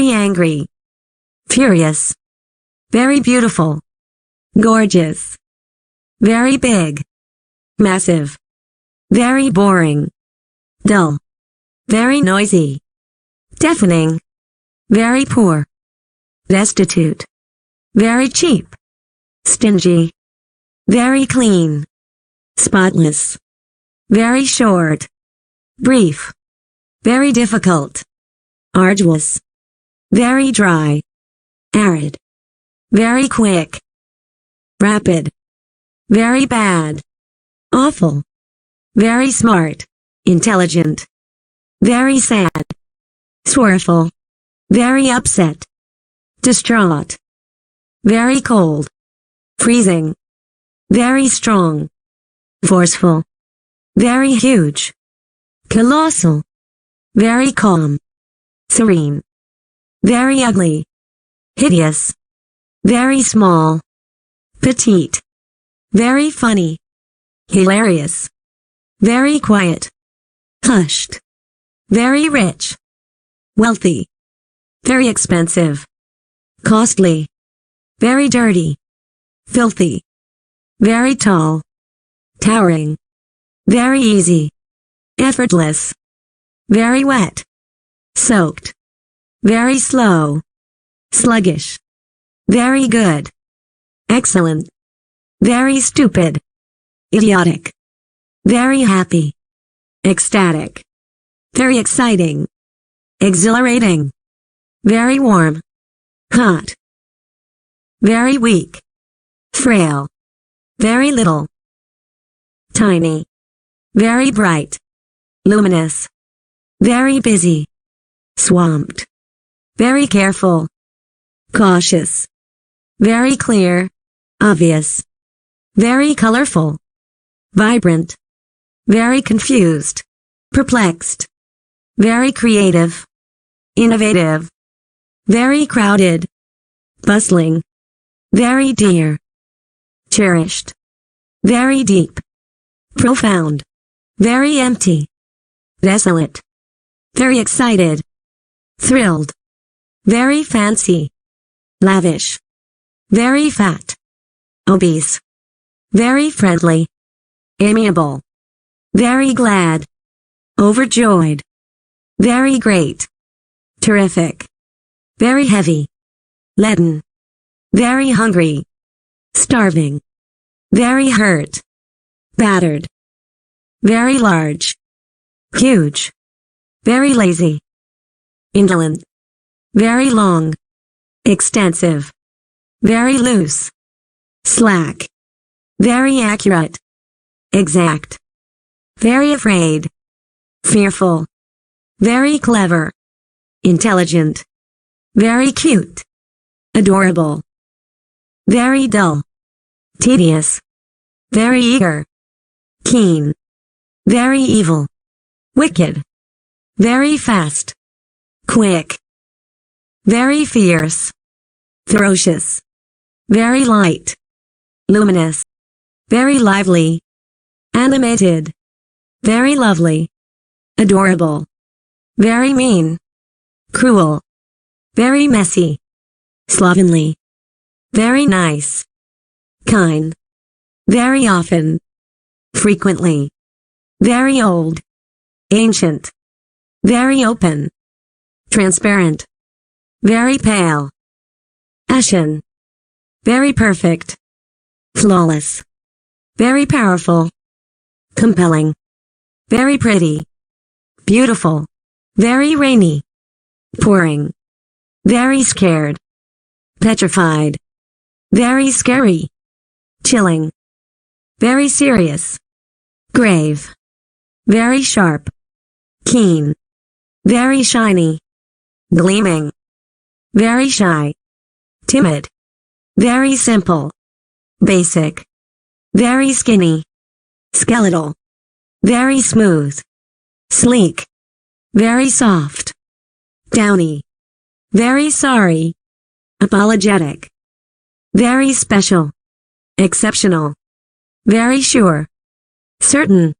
very angry, furious, very beautiful, gorgeous, very big, massive, very boring, dull, very noisy, deafening, very poor, destitute, very cheap, stingy, very clean, spotless, very short, brief, very difficult, arduous, very dry, arid, very quick, rapid, very bad, awful, very smart, intelligent, very sad, sorrowful, very upset, distraught, very cold, freezing, very strong, forceful, very huge, colossal, very calm, serene, very ugly, hideous, very small, petite, very funny, hilarious, very quiet, hushed, very rich, wealthy, very expensive, costly, very dirty, filthy, very tall, towering, very easy, effortless, very wet, soaked, very slow, sluggish, very good, excellent, very stupid, idiotic, very happy, ecstatic, very exciting, exhilarating, very warm, hot, very weak, frail, very little, tiny, very bright, luminous, very busy, swamped, very careful, cautious, very clear, obvious, very colorful, vibrant, very confused, perplexed, very creative, innovative, very crowded, bustling, very dear, cherished, very deep, profound, very empty, desolate, very excited, thrilled, very fancy, lavish, very fat, obese, very friendly, amiable, very glad, overjoyed, very great, terrific, very heavy, leaden, very hungry, starving, very hurt, battered, very large, huge, very lazy, indolent, very long, extensive, very loose, slack, very accurate, exact, very afraid, fearful, very clever, intelligent, very cute, adorable, very dull, tedious, very eager, keen, very evil, wicked, very fast, quick, very fierce, ferocious, very light, luminous, very lively, animated, very lovely, adorable, very mean, cruel, very messy, slovenly, very nice, kind, very often, frequently, very old, ancient, very open, transparent, very pale, ashen, very perfect, flawless, very powerful, compelling, very pretty, beautiful, very rainy, pouring, very scared, petrified, very scary, chilling, very serious, grave, very sharp, keen, very shiny, gleaming, very shy, timid, very simple, basic, very skinny, skeletal, very smooth, sleek, very soft, downy, very sorry, apologetic, very special, exceptional, very sure, certain,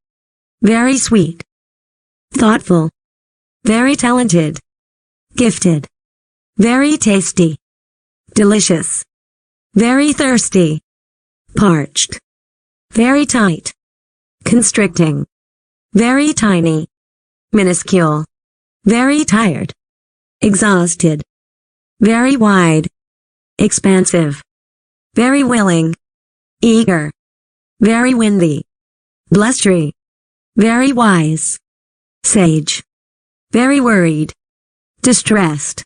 very sweet, thoughtful, very talented, gifted, Very tasty. Delicious. Very thirsty. Parched. Very tight. Constricting. Very tiny. Minuscule. Very tired. Exhausted. Very wide. Expansive. Very willing. Eager. Very windy. Blustery. Very wise. Sage. Very worried. Distressed.